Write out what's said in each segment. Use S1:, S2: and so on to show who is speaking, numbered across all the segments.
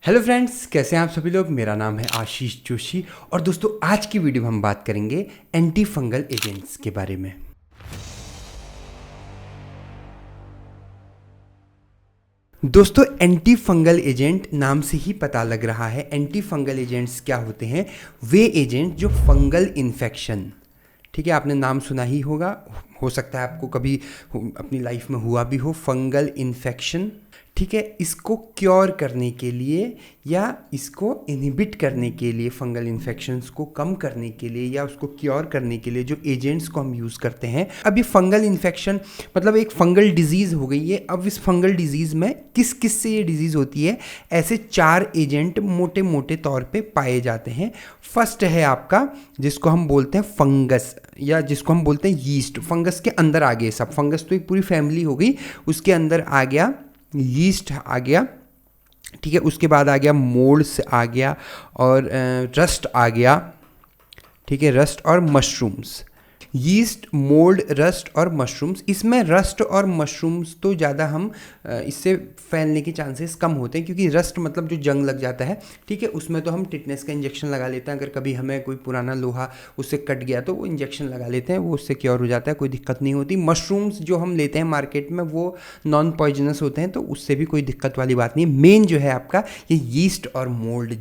S1: Hello friends, कैसे हैं आप सभी लोग। मेरा नाम है आशीष जोशी और दोस्तों आज की वीडियो में हम बात करेंगे एंटी फंगल एजेंट्स के बारे में। दोस्तों एंटी फंगल एजेंट नाम से ही पता लग रहा है। एंटी फंगल एजेंट्स क्या होते हैं? वे एजेंट जो फंगल इन्फेक्शन, ठीक है, आपने नाम सुना ही होगा, हो सकता है आपको कभी अपनी लाइफ में हुआ भी हो, फंगल इन्फेक्शन, ठीक है। इसको क्योर करने के लिए या इसको इनहिबिट करने के लिए, फंगल इन्फेक्शंस को कम करने के लिए या उसको क्योर करने के लिए जो एजेंट्स को हम यूज़ करते हैं। अब ये फंगल इन्फेक्शन मतलब एक फंगल डिजीज़ हो गई है। अब इस फंगल डिजीज़ में किस किस से ये डिजीज़ होती है, ऐसे 4 एजेंट मोटे मोटे तौर पे पाए जाते हैं। फर्स्ट है आपका जिसको हम बोलते हैं फंगस, या जिसको हम बोलते हैं यीस्ट। फंगस के अंदर आ गए सब, फंगस तो एक पूरी फैमिली हो गई, उसके अंदर आ गया यीस्ट आ गया, ठीक है। उसके बाद आ गया मोल्ड्स आ गया और रस्ट आ गया, ठीक है, रस्ट और मशरूम्स। यीस्ट, मोल्ड, रस्ट और मशरूम्स। इसमें रस्ट और मशरूम्स तो ज़्यादा हम इससे फैलने के चांसेस कम होते हैं, क्योंकि रस्ट मतलब जो जंग लग जाता है, ठीक है, उसमें तो हम टिटनेस का इंजेक्शन लगा लेते हैं। अगर कभी हमें कोई पुराना लोहा उससे कट गया तो वो इंजेक्शन लगा लेते हैं, वो उससे क्योर हो जाता है, कोई दिक्कत नहीं होती। मशरूम्स जो हम लेते हैं मार्केट में वो नॉन पॉइजनस होते हैं, तो उससे भी कोई दिक्कत वाली बात नहीं है। मेन जो है आपका ये यीस्ट और मोल्ड,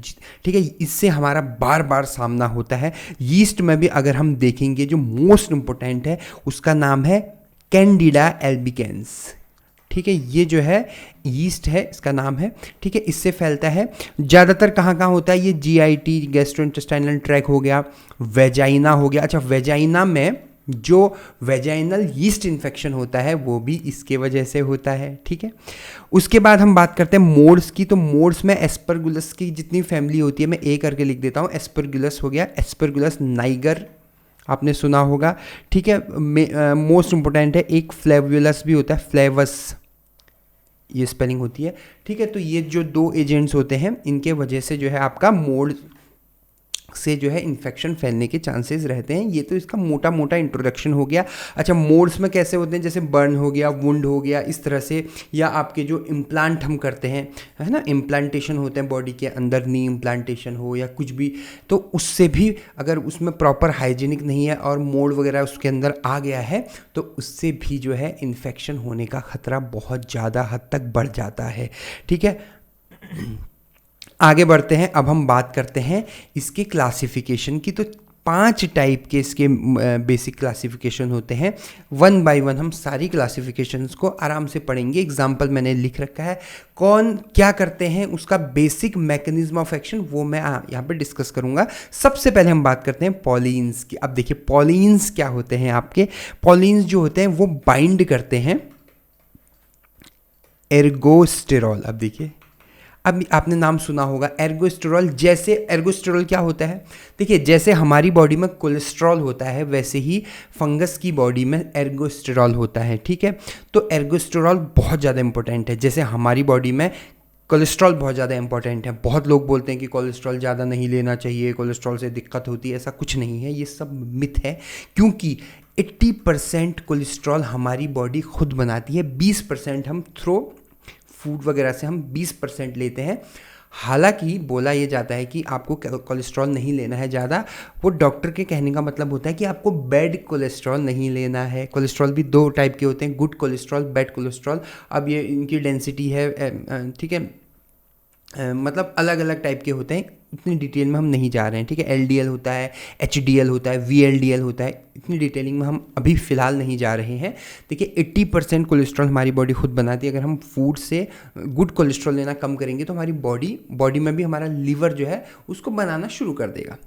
S1: ठीक है, इससे हमारा बार बार सामना होता है। यीस्ट में भी अगर हम देखेंगे जो मोस्ट इंपोर्टेंट है उसका नाम है कैंडिडा एल्बिकेंस, ठीक है। ये जो है यीस्ट है, इसका नाम है, ठीक है। इससे फैलता है ज़्यादातर कहाँ कहाँ होता है ये? जीआईटी, गैस्ट्रोइंटेस्टाइनल ट्रैक हो गया, वेजाइना हो गया। अच्छा, वेजाइना में जो वेजाइनल यीस्ट इन्फेक्शन होता है वो भी इसके वजह से होता है, ठीक है। उसके बाद हम बात करते हैं मोड्स की। तो मोड्स में एस्परगुलस की जितनी फैमिली होती है, मैं ए करके लिख देता हूँ। एस्परगुलस हो गया, एस्परगुलस नाइगर आपने सुना होगा, ठीक है। मोस्ट इंपोर्टेंट है एक फ्लेवुलस भी होता है, फ्लेवस ये स्पेलिंग होती है, ठीक है। तो ये जो 2 एजेंट्स होते हैं इनके वजह से जो है आपका मोल्ड से जो है इन्फेक्शन फैलने के चांसेस रहते हैं। ये तो इसका मोटा मोटा इंट्रोडक्शन हो गया। अच्छा, मोड्स में कैसे होते हैं? जैसे बर्न हो गया, वुंड हो गया, इस तरह से, या आपके जो इम्प्लांट हम करते हैं, है ना, इम्प्लांटेशन होते हैं बॉडी के अंदर, नी इम्प्लांटेशन हो या कुछ भी, तो उससे भी अगर उसमें प्रॉपर हाइजीनिक नहीं है और मोल्ड वगैरह उसके अंदर आ गया है तो उससे भी जो है इन्फेक्शन होने का खतरा बहुत ज़्यादा हद तक बढ़ जाता है, ठीक है। आगे बढ़ते हैं, अब हम बात करते हैं इसके क्लासिफिकेशन की। तो 5 टाइप के इसके बेसिक क्लासिफिकेशन होते हैं। 1 बाय 1 हम सारी क्लासिफिकेशंस को आराम से पढ़ेंगे। एग्जाम्पल मैंने लिख रखा है, कौन क्या करते हैं, उसका बेसिक मैकेनिज्म ऑफ एक्शन वो मैं यहाँ पे डिस्कस करूँगा। सबसे पहले हम बात करते हैं पॉलिन्स की। अब देखिए पॉलिन्स क्या होते हैं आपके। पॉलिन्स जो होते हैं वो बाइंड करते हैं एर्गोस्टेरॉल। अब देखिए, अब आपने नाम सुना होगा एर्गोस्टेरॉल। जैसे एर्गोस्टेरॉल क्या होता है? देखिए, जैसे हमारी बॉडी में कोलेस्ट्रॉल होता है वैसे ही फंगस की बॉडी में एर्गोस्टेरॉल होता है, ठीक है। तो एर्गोस्टेरॉल बहुत ज़्यादा इंपॉर्टेंट है। जैसे हमारी बॉडी में कोलेस्ट्रॉल बहुत ज़्यादा इंपॉर्टेंट है। बहुत लोग बोलते हैं कि कोलेस्ट्रॉल ज़्यादा नहीं लेना चाहिए, कोलेस्ट्रॉल से दिक्कत होती है। ऐसा कुछ नहीं है, ये सब मिथ है, क्योंकि 80% कोलेस्ट्रॉल हमारी बॉडी खुद बनाती है। 20% हम थ्रो फूड वगैरह से हम 20% लेते हैं। हालांकि बोला ये जाता है कि आपको कोलेस्ट्रॉल नहीं लेना है ज़्यादा, वो डॉक्टर के कहने का मतलब होता है कि आपको बैड कोलेस्ट्रॉल नहीं लेना है। कोलेस्ट्रॉल भी 2 टाइप के होते हैं, गुड कोलेस्ट्रॉल, बैड कोलेस्ट्रॉल। अब ये इनकी डेंसिटी है, ठीक है, मतलब अलग अलग टाइप के होते हैं, इतनी डिटेल में हम नहीं जा रहे हैं, ठीक है। एलडीएल होता है, एचडीएल होता है, वीएलडीएल होता है, इतनी डिटेलिंग में हम अभी फ़िलहाल नहीं जा रहे हैं। देखिए 80% कोलेस्ट्रॉल हमारी बॉडी खुद बनाती है। अगर हम फूड से गुड कोलेस्ट्रॉल लेना कम करेंगे तो हमारी बॉडी में भी हमारा लीवर जो है उसको बनाना शुरू कर देगा।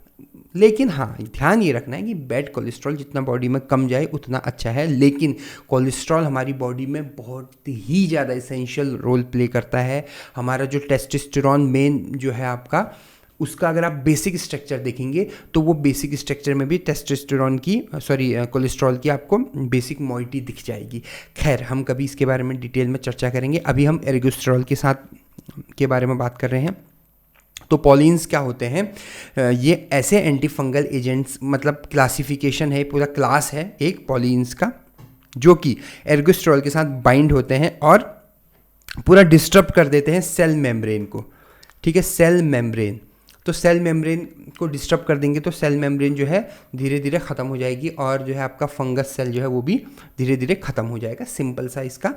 S1: लेकिन हाँ, ध्यान ये रखना है कि बैड कोलेस्ट्रॉल जितना बॉडी में कम जाए उतना अच्छा है। लेकिन कोलेस्ट्रॉल हमारी बॉडी में बहुत ही ज़्यादा इसेंशियल रोल प्ले करता है। हमारा जो टेस्टोस्टेरोन मेन जो है आपका, उसका अगर आप बेसिक स्ट्रक्चर देखेंगे तो वो बेसिक स्ट्रक्चर में भी टेस्टोस्टेरोन की कोलेस्ट्रॉल की आपको बेसिक मॉइटी दिख जाएगी। खैर, हम कभी इसके बारे में डिटेल में चर्चा करेंगे। अभी हम एर्गोस्टेरॉल के बारे में बात कर रहे हैं। तो पॉलिन्स क्या होते हैं? ये ऐसे एंटी फंगल एजेंट्स, मतलब क्लासिफिकेशन है, पूरा क्लास है एक पॉलिन्स का, जो कि एर्गोस्टेरॉल के साथ बाइंड होते हैं और पूरा डिस्टर्ब कर देते हैं सेल मेम्ब्रेन को, ठीक है, सेल मेम्ब्रेन। तो सेल मेम्ब्रेन को डिस्टर्ब कर देंगे तो सेल मेम्ब्रेन जो है धीरे धीरे ख़त्म हो जाएगी और जो है आपका फंगस सेल जो है वो भी धीरे धीरे ख़त्म हो जाएगा। सिंपल सा इसका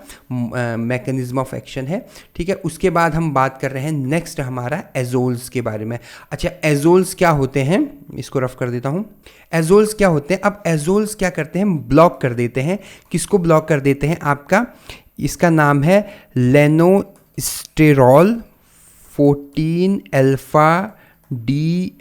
S1: मैकेनिज्म ऑफ एक्शन है। ठीक है, उसके बाद हम बात कर रहे हैं नेक्स्ट हमारा एजोल्स के बारे में। अच्छा, एजोल्स क्या होते हैं, इसको रफ कर देता हूँ। एजोल्स क्या होते हैं, अब एजोल्स क्या करते हैं, ब्लॉक कर देते हैं। किसको ब्लॉक कर देते हैं, आपका इसका नाम है लेनोस्टेरॉल 14 अल्फा डी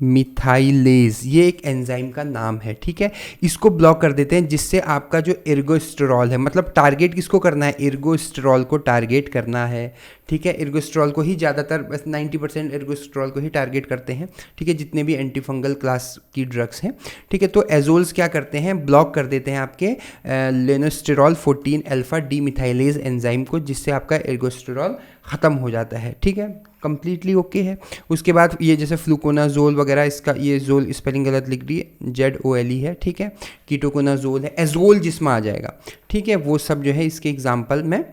S1: मिथाइलेज, ये एक एंजाइम का नाम है। ठीक है, इसको ब्लॉक कर देते हैं जिससे आपका जो एर्गोस्टेरॉल है, मतलब टारगेट किसको करना है, एर्गोस्टेरॉल को टारगेट करना है। ठीक है, एर्गोस्टेरॉल को ही ज़्यादातर, बस 90% एर्गोस्टेरॉल को ही टारगेट करते हैं। ठीक है, जितने भी एंटी फंगल क्लास की ड्रग्स हैं। ठीक है, तो एजोल्स क्या करते हैं, ब्लॉक कर देते हैं आपके लेनोस्टेरॉल 14 अल्फा डी मिथाइलेज एंजाइम को, जिससे आपका एर्गोस्टेरॉल ख़त्म हो जाता है। ठीक है, कंप्लीटली ओके है। उसके बाद ये जैसे फ्लूकोनाजोल वगैरह, इसका ये जोल स्पेलिंग गलत लिख दी, ZOLE है। ठीक है, कीटोकोनाजोल है, एजोल जिसमें आ जाएगा। ठीक है, वो सब जो है इसके एग्जाम्पल में,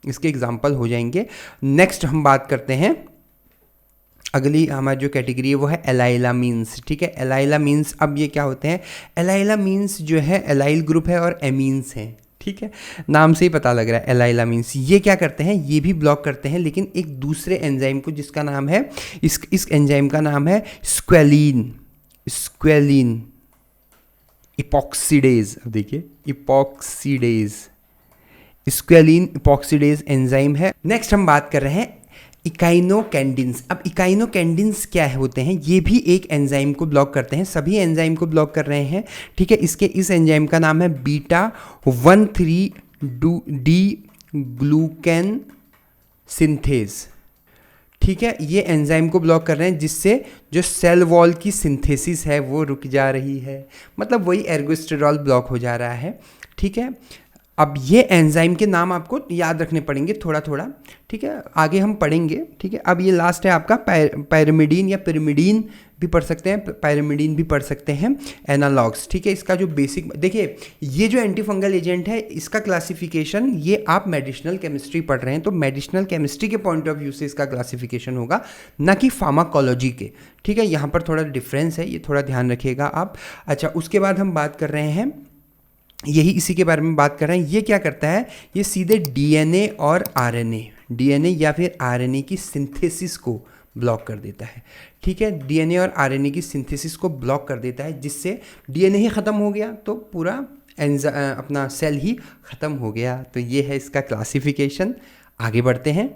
S1: इसके एग्जाम्पल हो जाएंगे। नेक्स्ट हम बात करते हैं, अगली हमारी जो कैटेगरी है वो है एलाइलामीन्स। ठीक है, एलाइलामीन्स, अब ये क्या होते हैं, एलाइलामीन्स जो है एलाइल ग्रुप है और एमीन्स हैं। ठीक है, नाम से ही पता लग रहा है एलाइलामीन्स। ये क्या करते हैं, ये भी ब्लॉक करते हैं लेकिन एक दूसरे एंजाइम को, जिसका नाम है, इस एंजाइम का नाम है स्क्वेलिन इपॉक्सीडेज। अब देखिए, इपॉक्सीडेज, स्क्वेलिन इपॉक्सीडेज एंजाइम है। नेक्स्ट हम बात कर रहे हैं इकाइनोकैंडिन्स। अब इकाइनोकैंडिन्स क्या होते हैं, ये भी एक एंजाइम को ब्लॉक करते हैं, सभी एंजाइम को ब्लॉक कर रहे हैं। ठीक है, इस एंजाइम का नाम है बीटा 13 डी ग्लूकेन सिंथेज। ठीक है, ये एंजाइम को ब्लॉक कर रहे हैं जिससे जो सेल वॉल की सिंथेसिस है वो रुक जा रही है, मतलब वही एर्गोस्टेरॉल ब्लॉक हो जा रहा है। ठीक है, अब ये एंजाइम के नाम आपको याद रखने पड़ेंगे थोड़ा थोड़ा। ठीक है, आगे हम पढ़ेंगे। ठीक है, अब ये लास्ट है आपका पैरामिडीन या पिरिमिडीन भी पढ़ सकते हैं, पैरामिडीन भी पढ़ सकते हैं, एनालॉग्स। ठीक है, इसका जो बेसिक, देखिए ये जो एंटी फंगल एजेंट है इसका क्लासिफिकेशन, ये आप मेडिसिनल केमिस्ट्री पढ़ रहे हैं तो मेडिसिनल केमिस्ट्री के पॉइंट ऑफ व्यू से इसका क्लासिफिकेशन होगा, ना कि फार्माकोलॉजी के। ठीक है, यहाँ पर थोड़ा डिफरेंस है, ये थोड़ा ध्यान रखिएगा आप। अच्छा, उसके बाद हम बात कर रहे हैं, यही इसी के बारे में बात कर रहे हैं। ये क्या करता है, ये सीधे डीएनए और आरएनए, डीएनए या फिर आरएनए की सिंथेसिस को ब्लॉक कर देता है। ठीक है, डीएनए और आरएनए की सिंथेसिस को ब्लॉक कर देता है, जिससे डीएनए ही ख़त्म हो गया तो पूरा अपना सेल ही ख़त्म हो गया। तो ये है इसका क्लासिफिकेशन। आगे बढ़ते हैं।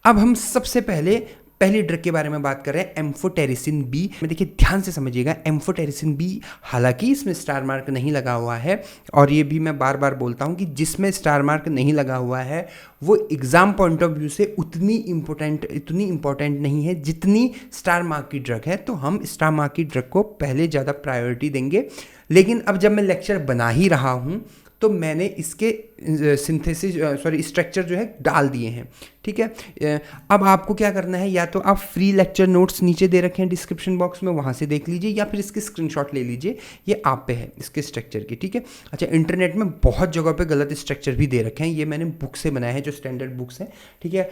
S1: अब हम सबसे पहली ड्रग के बारे में बात कर रहे हैं, एम्फोटेरिसिन बी। में देखिए ध्यान से समझिएगा, एम्फोटेरिसिन बी, हालांकि इसमें स्टार मार्क नहीं लगा हुआ है, और ये भी मैं बार बार बोलता हूँ कि जिसमें स्टार मार्क नहीं लगा हुआ है वो एग्जाम पॉइंट ऑफ व्यू से इतनी इम्पोर्टेंट नहीं है जितनी स्टार मार्क की ड्रग है। तो हम स्टार मार्क की ड्रग को पहले ज़्यादा प्रायोरिटी देंगे। लेकिन अब जब मैं लेक्चर बना ही रहा हूँ तो मैंने इसके स्ट्रक्चर जो है डाल दिए हैं। ठीक है, अब आपको क्या करना है, या तो आप फ्री लेक्चर नोट्स नीचे दे रखे हैं डिस्क्रिप्शन बॉक्स में, वहाँ से देख लीजिए, या फिर इसके स्क्रीनशॉट ले लीजिए, ये आप पे है इसके स्ट्रक्चर की। ठीक है, अच्छा, इंटरनेट में बहुत जगह पे गलत स्ट्रक्चर भी दे रखे हैं, ये मैंने बुक से बनाए हैं जो स्टैंडर्ड बुक्स हैं। ठीक है,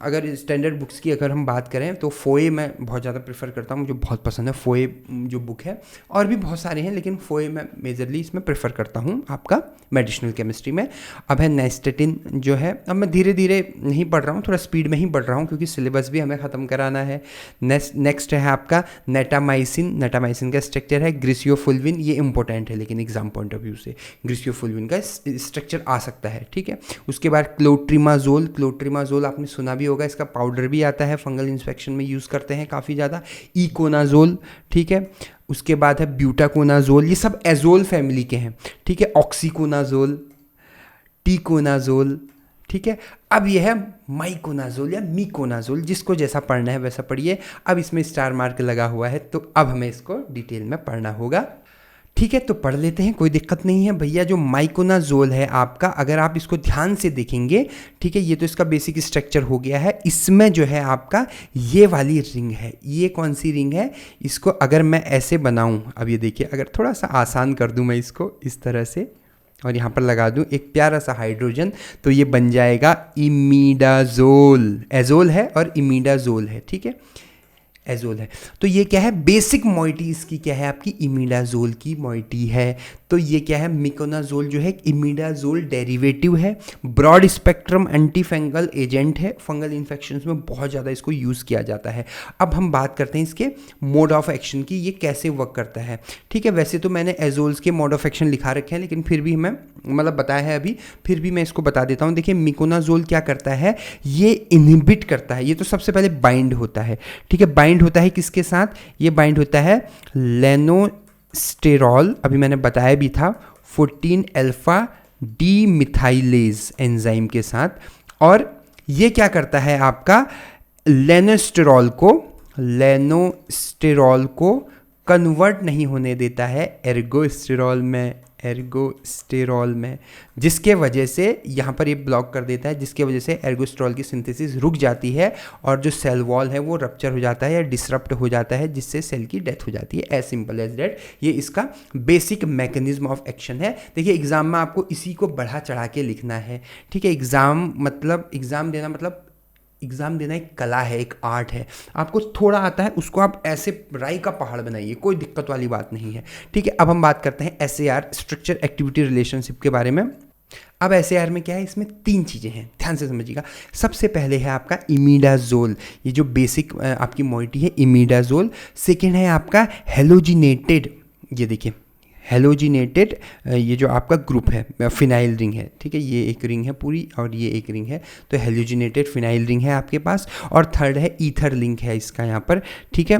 S1: अगर स्टैंडर्ड बुक्स की अगर हम बात करें तो फोए मैं बहुत ज़्यादा प्रेफर करता हूँ, मुझे बहुत पसंद है फोए जो बुक है, और भी बहुत सारे हैं लेकिन फोए मैं मेजरली इसमें प्रेफर करता हूँ आपका मेडिसिनल केमिस्ट्री में। अब है नेस्टेटिन जो है, अब मैं धीरे धीरे नहीं पढ़ रहा हूँ, थोड़ा स्पीड में ही पढ़ रहा हूँ क्योंकि सिलेबस भी हमें ख़त्म कराना है। नेक्स्ट है आपका नेटामाइसिन। नेटामाइसिन का स्ट्रक्चर है ग्रिसियोफुल्विन, ये इंपॉर्टेंट है लेकिन एग्जाम पॉइंट ऑफ व्यू से ग्रिसियोफुल्विन का स्ट्रक्चर आ सकता है। ठीक है, उसके बाद क्लोट्रिमाजोल। क्लोट्रिमाजोल आपने सुना भी होगा, इसका पाउडर भी आता है, फंगल इन्फेक्शन में यूज़ करते हैं काफ़ी ज़्यादा। इकोनाजोल, ठीक है, उसके बाद है ब्यूटाकोनाजोल, ये सब एजोल फैमिली के हैं। ठीक है, ऑक्सीकोनाजोल, टीकोनाजोल। ठीक है, अब यह है माइकोनाजोल या मीकोनाजोल, जिसको जैसा पढ़ना है वैसा पढ़िए। अब इसमें स्टार मार्क लगा हुआ है तो अब हमें इसको डिटेल में पढ़ना होगा। ठीक है, तो पढ़ लेते हैं, कोई दिक्कत नहीं है भैया। जो माइकोनाजोल है आपका, अगर आप इसको ध्यान से देखेंगे, ठीक है, ये तो इसका बेसिक स्ट्रक्चर हो गया है। इसमें जो है आपका ये वाली रिंग है, ये कौन सी रिंग है, इसको अगर मैं ऐसे बनाऊं, अब ये देखिए, अगर थोड़ा सा आसान कर दूं मैं इसको इस तरह से, और यहाँ पर लगा दूँ एक प्यारा सा हाइड्रोजन, तो ये बन जाएगा इमीडाजोल। एजोल है और इमीडाजोल है, ठीक है, एजोल है। तो ये क्या है, बेसिक मॉइटी इसकी क्या है, आपकी इमीडाजोल की मॉइटी है। तो ये क्या है, मिकोनाजोल जो है इमीडाजोल डेरिवेटिव है, broad spectrum anti fungal agent है, फंगल इन्फेक्शंस में बहुत ज़्यादा इसको यूज़ किया जाता है। अब हम बात करते हैं इसके मोड ऑफ एक्शन की, ये कैसे वर्क करता है, ठीक है। वैसे तो मैंने एजोल्स के मोड ऑफ एक्शन लिखा रखे हैं, लेकिन फिर भी मैं मतलब बताया है अभी, फिर भी मैं इसको बता देता हूँ। देखिए मिकोनाजोल क्या करता है, ये इनहिबिट करता है। ये तो सबसे पहले बाइंड होता है, ठीक है, बाइंड होता है किसके साथ, ये बाइंड होता है लेनोस्टेरॉल, अभी मैंने बताया भी था 14 अल्फा डी मिथाइलेज एंजाइम के साथ। और ये क्या करता है, आपका लेनोस्टेरॉल को कन्वर्ट नहीं होने देता है एर्गोस्टेरॉल में, जिसके वजह से यहाँ पर ये ब्लॉक कर देता है, जिसके वजह से एर्गोस्टेरॉल की सिंथेसिस रुक जाती है और जो सेल वॉल है वो रप्चर हो जाता है या डिसरप्ट हो जाता है, जिससे सेल की डेथ हो जाती है। एज सिंपल एज दैट, ये इसका बेसिक मैकेनिज्म ऑफ एक्शन है। देखिए एग्जाम में आपको इसी को बढ़ा चढ़ा के लिखना है, ठीक है। एग्ज़ाम देना एक कला है, एक आर्ट है। आपको थोड़ा आता है उसको आप ऐसे राई का पहाड़ बनाइए, कोई दिक्कत वाली बात नहीं है, ठीक है। अब हम बात करते हैं SAR, स्ट्रक्चर एक्टिविटी रिलेशनशिप के बारे में। अब SAR में क्या है, इसमें 3 चीज़ें हैं, ध्यान से समझिएगा। सबसे पहले है आपका इमीडाजोल, ये जो बेसिक आपकी मॉइटी है इमीडाजोल। सेकेंड है आपका हेलोजिनेटेड, ये देखिए हेलोजिनेटेड, ये जो आपका ग्रुप है फिनाइल रिंग है, ठीक है, ये एक रिंग है पूरी और ये एक रिंग है, तो हेलोजिनेटेड फिनाइल रिंग है आपके पास। और थर्ड है ईथर लिंक है इसका यहाँ पर, ठीक है।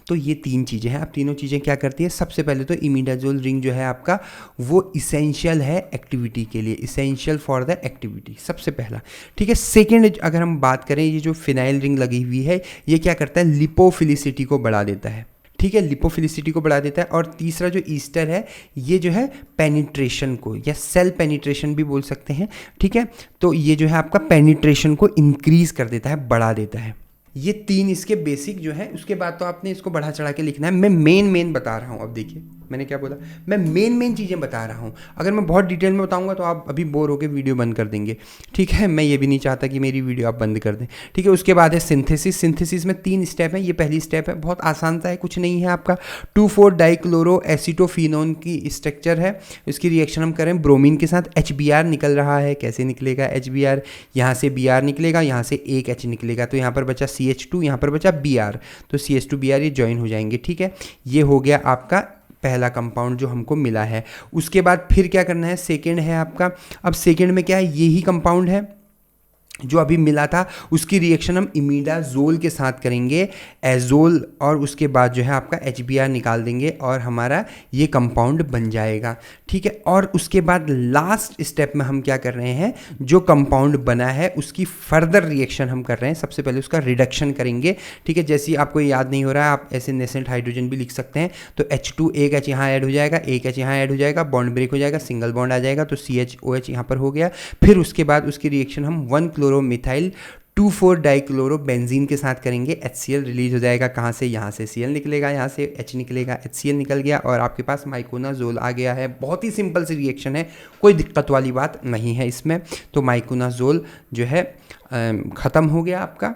S1: तो ये 3 चीज़ें हैं। अब तीनों चीज़ें क्या करती है, सबसे पहले तो इमीडाजोल रिंग जो है आपका वो इसेंशियल है एक्टिविटी के लिए, इसेंशियल फॉर द एक्टिविटी, सबसे पहला, ठीक है। सेकेंड अगर हम बात करें, ये जो फिनाइल रिंग लगी हुई है ये क्या करता है, लिपोफिलिसिटी को बढ़ा देता है, ठीक है, लिपोफिलिसिटी को बढ़ा देता है। और तीसरा जो ईस्टर है, ये जो है पेनिट्रेशन को या सेल पेनिट्रेशन भी बोल सकते हैं, ठीक है। तो ये जो है आपका पेनिट्रेशन को इंक्रीज कर देता है, बढ़ा देता है। ये 3 इसके बेसिक जो है, उसके बाद तो आपने इसको बढ़ा चढ़ा के लिखना है। मैं मेन बता रहा हूँ। अब देखिए मैंने क्या बोला, मैं मेन चीज़ें बता रहा हूँ। अगर मैं बहुत डिटेल में बताऊँगा तो आप अभी बोर होकर वीडियो बंद कर देंगे, ठीक है। मैं ये भी नहीं चाहता कि मेरी वीडियो आप बंद कर दें, ठीक है। उसके बाद है सिंथेसिस में 3 स्टेप है। ये पहली स्टेप है, बहुत आसान सा है, कुछ नहीं है आपका। 2,4 डाइक्लोरो एसीटोफिनोन की स्ट्रक्चर है, इसकी रिएक्शन हम करें ब्रोमीन के साथ। HBr निकल रहा है, कैसे निकलेगा HBr, यहाँ से Br निकलेगा, यहाँ से एक H निकलेगा, तो यहाँ पर बचा CH2, यहाँ पर बचा Br, तो CH2 Br ये ज्वाइन हो जाएंगे, ठीक है। ये हो गया आपका पहला कंपाउंड जो हमको मिला है। उसके बाद फिर क्या करना है, सेकेंड है आपका। अब सेकेंड में क्या है, यही कंपाउंड है जो अभी मिला था, उसकी रिएक्शन हम इमीडाजोल के साथ करेंगे, एजोल, और उसके बाद जो है आपका HBr निकाल देंगे और हमारा ये कंपाउंड बन जाएगा, ठीक है। और उसके बाद लास्ट स्टेप में हम क्या कर रहे हैं, जो कंपाउंड बना है उसकी फर्दर रिएक्शन हम कर रहे हैं। सबसे पहले उसका रिडक्शन करेंगे, ठीक है। जैसे आपको याद नहीं हो रहा है, आप ऐसे नेसेंट हाइड्रोजन भी लिख सकते हैं। तो H2, एक H यहाँ ऐड हो जाएगा, एक H यहाँ ऐड हो जाएगा, बॉन्ड ब्रेक हो जाएगा, सिंगल बॉन्ड आ जाएगा, तो CHOH यहाँ पर हो गया। फिर उसके बाद उसकी रिएक्शन हम 1-क्लोरोमिथाइल 2,4 डाइक्लोरो बेंजीन के साथ करेंगे, HCl रिलीज हो जाएगा। कहाँ से, यहाँ से Cl निकलेगा, यहाँ से H निकलेगा, HCl निकल गया और आपके पास माइकोनाजोल आ गया है। बहुत ही सिंपल सी रिएक्शन है, कोई दिक्कत वाली बात नहीं है इसमें। तो माइकोनाजोल जो है ख़त्म हो गया आपका।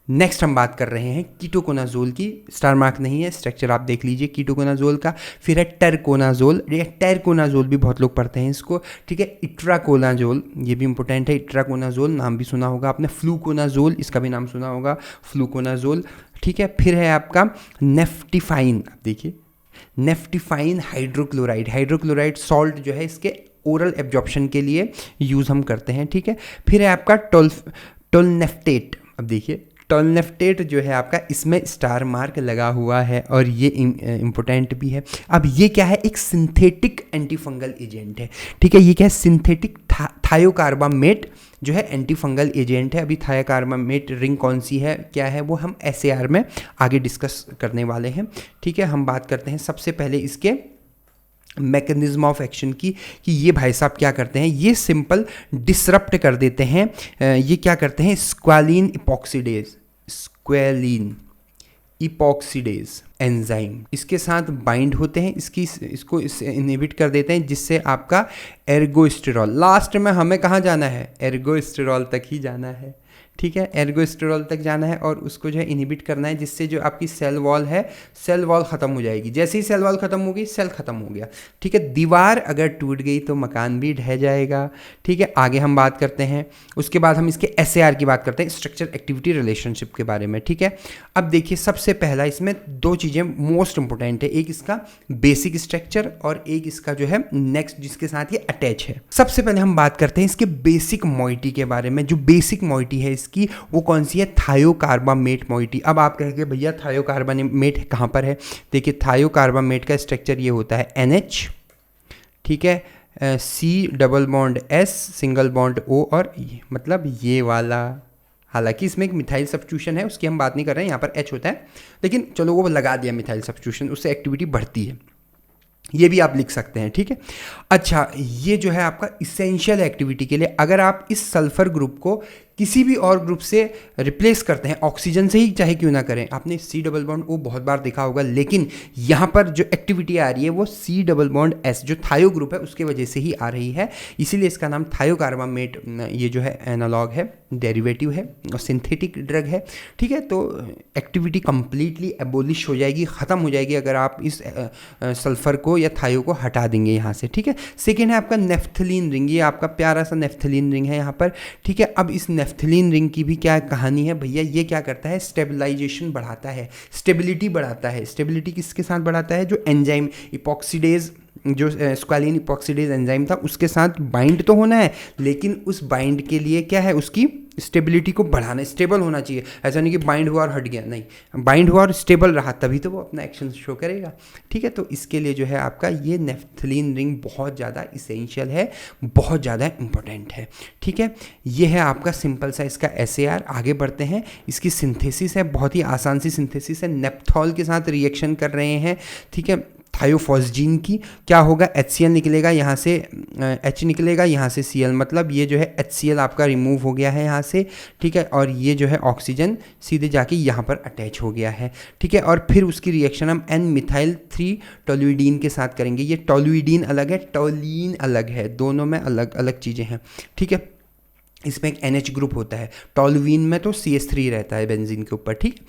S1: नेक्स्ट हम बात कर रहे हैं कीटोकोनाजोल की, स्टार मार्क नहीं है, स्ट्रक्चर आप देख लीजिए कीटोकोनाजोल का। फिर है टरकोनाजोल, टैरकोनाजोल भी बहुत लोग पढ़ते हैं इसको, ठीक है। इट्राकोनाजोल, ये भी इंपॉर्टेंट है, इट्राकोनाजोल नाम भी सुना होगा आपने। फ्लूकोनाजोल, इसका भी नाम सुना होगा, फ्लूकोनाजोल, ठीक है। फिर है आपका नेफ्टिफाइन, आप देखिए नेफ्टिफाइन हाइड्रोक्लोराइड सॉल्ट जो है इसके ओरल एब्जॉर्प्शन के लिए यूज़ हम करते हैं, ठीक है। फिर है आपका टोलनेफ्टेट, अब देखिए टोलनेफ्टेट जो है आपका, इसमें स्टार मार्क लगा हुआ है और ये इम्पोर्टेंट भी है। अब ये क्या है, एक सिंथेटिक एंटीफंगल एजेंट है, ठीक है। ये क्या है, सिंथेटिक थायोकार्बामेट जो है एंटीफंगल एजेंट है। अभी थायोकार्बामेट रिंग कौन सी है, क्या है, वो हम SAR में आगे डिस्कस करने वाले हैं, ठीक है। हम बात करते हैं सबसे पहले इसके मैकेनिज्म ऑफ एक्शन की, कि ये भाई साहब क्या करते हैं, ये सिंपल डिसरप्ट कर देते हैं। ये क्या करते हैं, स्क्वालिन इपॉक्सीडेज, स्क्वालिन इपॉक्सीडेज एंजाइम इसके साथ बाइंड होते हैं, इसको इनहिबिट कर देते हैं, जिससे आपका एर्गोस्टेरॉल, लास्ट में हमें कहाँ जाना है, एर्गोस्टेरॉल तक ही जाना है, ठीक है, एर्गोस्टेरॉल तक जाना है और उसको जो है इनहिबिट करना है, जिससे जो आपकी सेल वॉल है, सेल वॉल ख़त्म हो जाएगी। जैसे ही सेल वॉल ख़त्म हो गई, सेल ख़त्म हो गया, ठीक है। दीवार अगर टूट गई तो मकान भी ढह जाएगा, ठीक है। आगे हम बात करते हैं, उसके बाद हम इसके SAR की बात करते हैं, स्ट्रक्चर एक्टिविटी रिलेशनशिप के बारे में, ठीक है। अब देखिए, सबसे पहला इसमें दो चीज़ें मोस्ट इंपॉर्टेंट है, एक इसका बेसिक स्ट्रक्चर और एक इसका जो है नेक्स्ट जिसके साथ ये अटैच है। सबसे पहले हम बात करते हैं इसके बेसिक मॉइटी के बारे में। जो बेसिक मॉइटी है इसकी, वो कौन सी है, थायोकार्बामेट मॉइटी। अब आप कहेंगे भैया थायोकार्बामेट कहाँ पर है, देखिए थायोकार्बामेट का स्ट्रक्चर ये होता है NH, ठीक है, C+S सिंगल बॉन्ड O और मतलब ये वाला, हालांकि इसमें एक मिथाइल सब्स्टिट्यूशन है, उसकी हम बात नहीं कर रहे हैं, यहाँ पर H होता है, लेकिन चलो वो लगा दिया मिथाइल सब्स्टिट्यूशन, उससे एक्टिविटी बढ़ती है, ये भी आप लिख सकते हैं, ठीक है। अच्छा, ये जो है आपका इसेंशियल एक्टिविटी के लिए, अगर आप इस सल्फर ग्रुप को किसी भी और ग्रुप से रिप्लेस करते हैं, ऑक्सीजन से ही चाहे क्यों ना करें, आपने C+O बहुत बार देखा होगा, लेकिन यहाँ पर जो एक्टिविटी आ रही है वो C+S जो थायो ग्रुप है उसके वजह से ही आ रही है, इसीलिए इसका नाम थायोकार्बामेट, ये जो है एनालॉग है, डेरिवेटिव है और सिंथेटिक ड्रग है, ठीक है। तो एक्टिविटी कंप्लीटली एबोलिश हो जाएगी, ख़त्म हो जाएगी अगर आप इस सल्फर को या थायो को हटा देंगे यहाँ से, ठीक है। सेकेंड है आपका नेफ्थलीन रिंग, ये आपका प्यारा सा नेफ्थलीन रिंग है यहाँ पर, ठीक है। अब इस नेफ्थलीन रिंग की भी क्या कहानी है भैया, ये क्या करता है, स्टेबलाइजेशन बढ़ाता है, स्टेबिलिटी बढ़ाता है। स्टेबिलिटी किसके साथ बढ़ाता है, जो एंजाइम इपॉक्सीडेज, जो स्क्वालिन इपॉक्सीडेज एंजाइम था उसके साथ बाइंड तो होना है, लेकिन उस बाइंड के लिए क्या है, उसकी स्टेबिलिटी को बढ़ाना, स्टेबल होना चाहिए। ऐसा नहीं कि बाइंड हुआ और हट गया, नहीं, बाइंड हुआ और स्टेबल रहा तभी तो वो अपना एक्शन शो करेगा, ठीक है। तो इसके लिए जो है आपका ये नेफ्थलीन रिंग बहुत ज़्यादा इसेंशियल है, बहुत ज़्यादा इंपॉर्टेंट है, ठीक है। ये है आपका सिंपल सा इसका SAR। आगे बढ़ते हैं, इसकी सिंथेसिस है, बहुत ही आसान सी सिंथेसिस है, नेप्थॉल के साथ रिएक्शन कर रहे हैं, ठीक है। थायोफॉस्जीन की क्या होगा, HCl निकलेगा, यहाँ से H निकलेगा, यहाँ से Cl, मतलब ये जो है HCl आपका रिमूव हो गया है यहाँ से, ठीक है। और ये जो है ऑक्सीजन सीधे जाके यहाँ पर अटैच हो गया है, ठीक है। और फिर उसकी रिएक्शन हम N-मिथाइल-3 टोलुइडीन के साथ करेंगे। ये टोलुइडीन अलग है, टोलीन अलग है, दोनों में अलग अलग चीज़ें हैं, ठीक है। इसमें एक NH ग्रुप होता है, टोलुइन में तो CH3 रहता है बेंजीन के ऊपर, ठीक।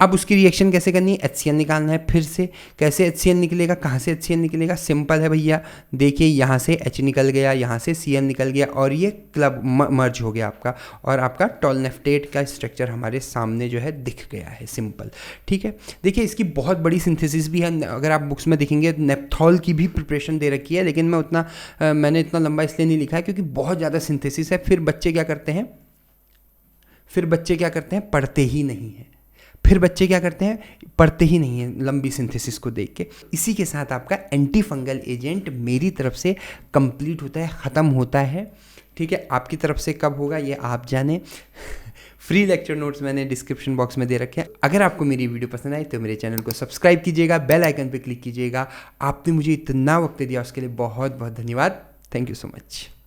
S1: अब उसकी रिएक्शन कैसे करनी है, HCl निकालना है। फिर से कैसे HCl निकलेगा, कहाँ से HCl निकलेगा, सिंपल है भैया, देखिए यहाँ से H निकल गया, यहाँ से Cl निकल गया और ये क्लब मर्ज हो गया आपका, और आपका टोलनेफ्टेट का स्ट्रक्चर हमारे सामने जो है दिख गया है, सिंपल, ठीक है। देखिए इसकी बहुत बड़ी सिंथेसिस भी है, अगर आप बुक्स में देखेंगे नेप्थॉल की भी प्रिपरेशन दे रखी है, लेकिन मैंने इतना लंबा इसलिए नहीं लिखा है क्योंकि बहुत ज़्यादा सिंथेसिस है। फिर बच्चे क्या करते हैं, पढ़ते ही नहीं हैं, पढ़ते ही नहीं हैं लंबी सिंथेसिस को देख के। इसी के साथ आपका एंटी फंगल एजेंट मेरी तरफ से कंप्लीट होता है, ख़त्म होता है, ठीक है। आपकी तरफ से कब होगा ये आप जाने। फ्री लेक्चर नोट्स मैंने डिस्क्रिप्शन बॉक्स में दे रखे हैं। अगर आपको मेरी वीडियो पसंद आई तो मेरे चैनल को सब्सक्राइब कीजिएगा, बेल आइकन पे क्लिक कीजिएगा। आपने मुझे इतना वक्त दिया उसके लिए बहुत बहुत धन्यवाद। Thank you so much.